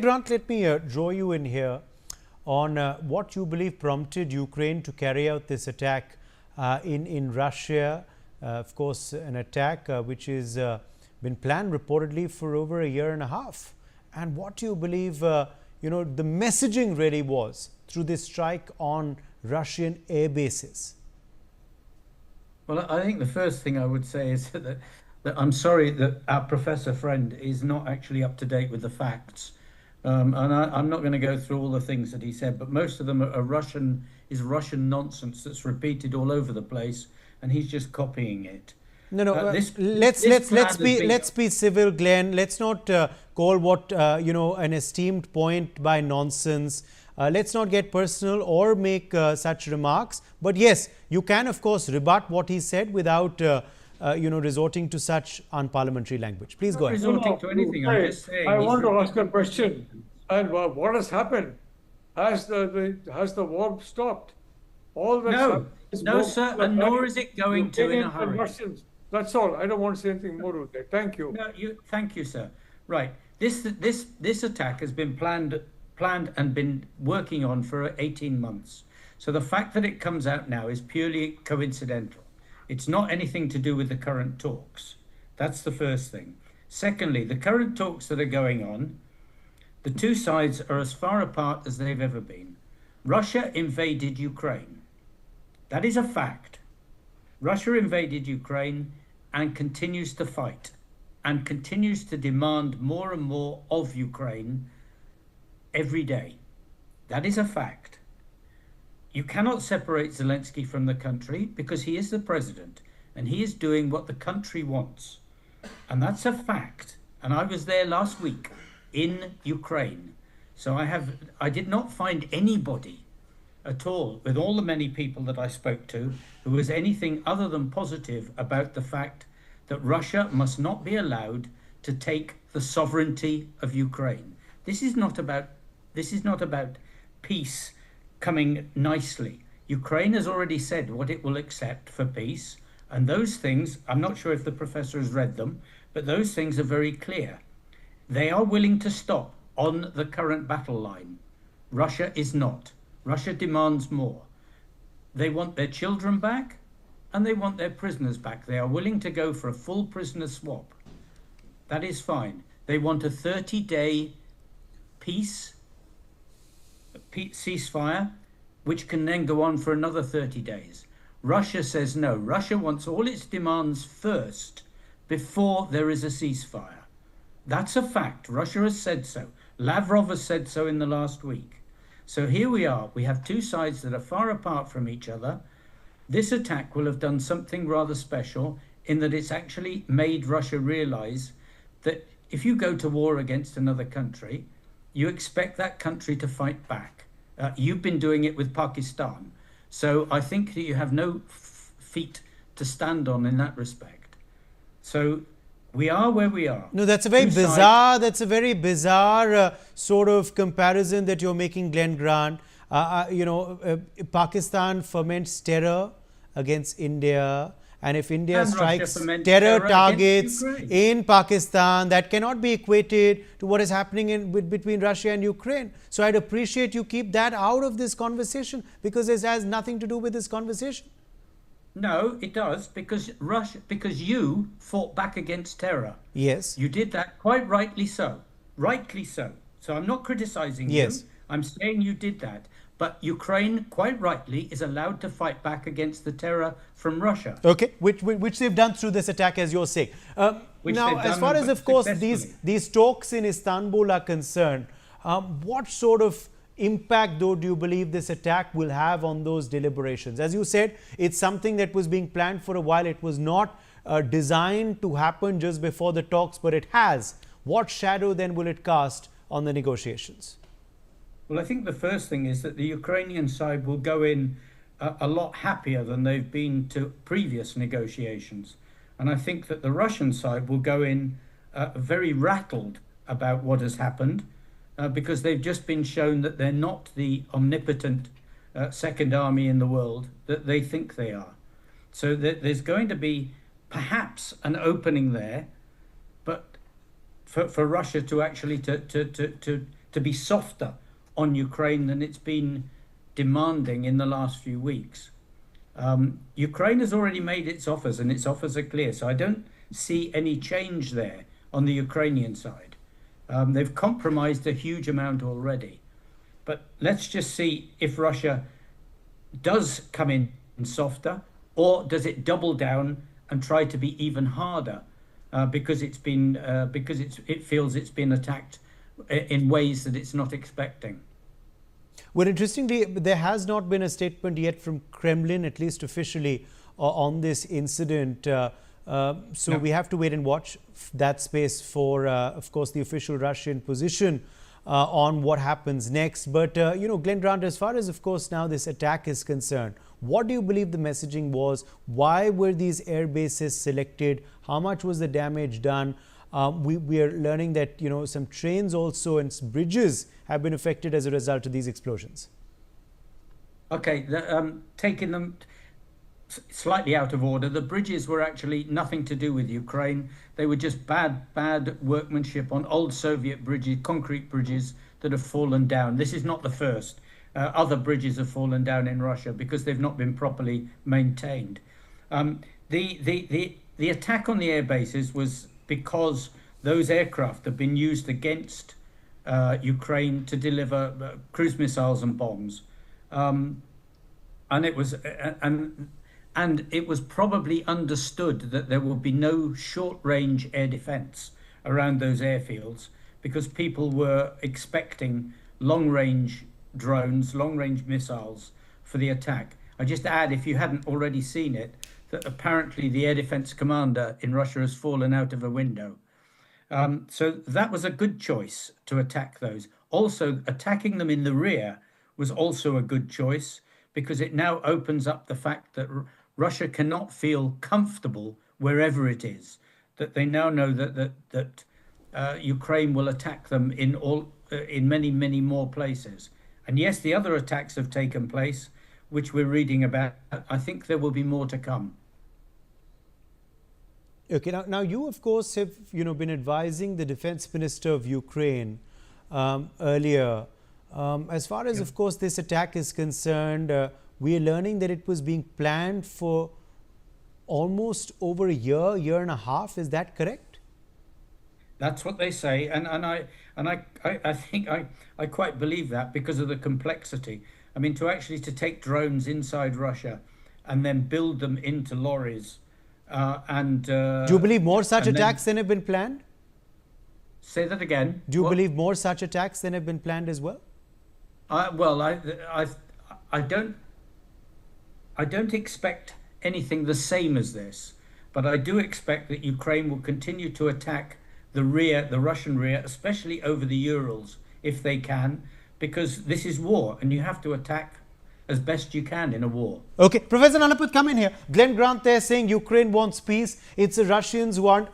Grant, let me draw you in here on what you believe prompted Ukraine to carry out this attack in Russia. Of course, an attack which has been planned reportedly for over a year and a half. And what do you believe, the messaging really was through this strike on Russian air bases? Well, I think the first thing I would say is that I'm sorry that our professor friend is not actually up to date with the facts. And I'm not going to go through all the things that he said, but most of them are Russian nonsense that's repeated all over the place, and he's just copying it. Let's be civil, Glenn. Let's not call what an esteemed point by nonsense. Let's not get personal or make such remarks. But yes, you can of course rebut what he said without resorting to such unparliamentary language. Please go ahead. Resorting to anything. I'm just saying. I want to ask a question. And what has happened? Has the war stopped? All no, sir, and nor is it going to in a hurry. Russians. That's all. I don't want to say anything more with that. Thank you. No, thank you, sir. Right. This attack has been planned and been working on for 18 months. So the fact that it comes out now is purely coincidental. It's not anything to do with the current talks. That's the first thing. Secondly, the current talks that are going on, the two sides are as far apart as they've ever been. Russia invaded Ukraine. That is a fact. Russia invaded Ukraine and continues to fight and continues to demand more and more of Ukraine every day. That is a fact. You cannot separate Zelensky from the country because he is the president and he is doing what the country wants. And that's a fact. And I was there last week in Ukraine. So I did not find anybody at all, with all the many people that I spoke to, who was anything other than positive about the fact that Russia must not be allowed to take the sovereignty of Ukraine. This is not about peace coming nicely. Ukraine has already said what it will accept for peace, and those things, I'm not sure if the professor has read them, but those things are very clear. They are willing to stop on the current battle line. Russia is not. Russia demands more. They want their children back and they want their prisoners back. They are willing to go for a full prisoner swap. That is fine. They want a 30-day ceasefire, which can then go on for another 30 days. Russia says no. Russia wants all its demands first before there is a ceasefire. That's a fact. Russia has said so. Lavrov has said so in the last week. So here we are. We have two sides that are far apart from each other. This attack will have done something rather special in that it's actually made Russia realize that if you go to war against another country, you expect that country to fight back. You've been doing it with Pakistan. So I think that you have no feet to stand on in that respect. So we are where we are. No, that's a very bizarre. That's a very bizarre sort of comparison that you're making, Glen Grant. Pakistan foments terror against India, and if India strikes terror targets in Pakistan, that cannot be equated to what is happening between Russia and Ukraine. So I'd appreciate you keep that out of this conversation because it has nothing to do with this conversation. No, it does, because you fought back against terror. Yes. You did that quite rightly so. Rightly so. So I'm not criticizing you. I'm saying you did that. But Ukraine, quite rightly, is allowed to fight back against the terror from Russia. Okay, which they've done through this attack, as you're saying. Now, as far as, of course, these talks in Istanbul are concerned, what sort of impact, though, do you believe this attack will have on those deliberations? As you said, it's something that was being planned for a while. It was not designed to happen just before the talks, but it has. What shadow then will it cast on the negotiations? Well, I think the first thing is that the Ukrainian side will go in a lot happier than they've been to previous negotiations. And I think that the Russian side will go in very rattled about what has happened. Because they've just been shown that they're not the omnipotent second army in the world that they think they are. So there's going to be perhaps an opening there, but for Russia to actually to to be softer on Ukraine than it's been demanding in the last few weeks. Ukraine has already made its offers, and its offers are clear. So I don't see any change there on the Ukrainian side. They've compromised a huge amount already. But let's just see if Russia does come in softer, or does it double down and try to be even harder because it feels it's been attacked in ways that it's not expecting. Well, interestingly, there has not been a statement yet from Kremlin, at least officially, on this incident. So we have to wait and watch that space for, of course, the official Russian position on what happens next. But, Glen Grant, as far as, of course, now this attack is concerned, what do you believe the messaging was? Why were these air bases selected? How much was the damage done? We are learning that, some trains also and bridges have been affected as a result of these explosions. Okay, taking them slightly out of order, the bridges were actually nothing to do with Ukraine. They were just bad workmanship on old Soviet bridges, concrete bridges that have fallen down. This is not the first. Other bridges have fallen down in Russia because they've not been properly maintained. The attack on the air bases was because those aircraft have been used against Ukraine to deliver cruise missiles and bombs, and it was probably understood that there would be no short-range air defense around those airfields because people were expecting long-range drones, long-range missiles for the attack. I just add, if you hadn't already seen it, that apparently the air defense commander in Russia has fallen out of a window. So that was a good choice to attack those. Also, attacking them in the rear was also a good choice because it now opens up the fact that Russia cannot feel comfortable wherever it is, that they now know that Ukraine will attack them in many more places. And yes, the other attacks have taken place, which we're reading about. I think there will be more to come. Okay, now you, of course, have been advising the defense minister of Ukraine earlier. As far as, of course, this attack is concerned, we are learning that it was being planned for almost over a year and a half. Is that correct? That's what they say, and I think I quite believe that because of the complexity. I mean, to take drones inside Russia and then build them into lorries. Do you believe more such attacks than have been planned? Say that again. Do you believe more such attacks than have been planned as well? Well, I don't expect anything the same as this, but I do expect that Ukraine will continue to attack the Russian rear, especially over the Urals, if they can, because this is war, and you have to attack as best you can in a war. Okay, Professor Nalaput, come in here. Glen Grant there saying Ukraine wants peace. It's the Russians who aren't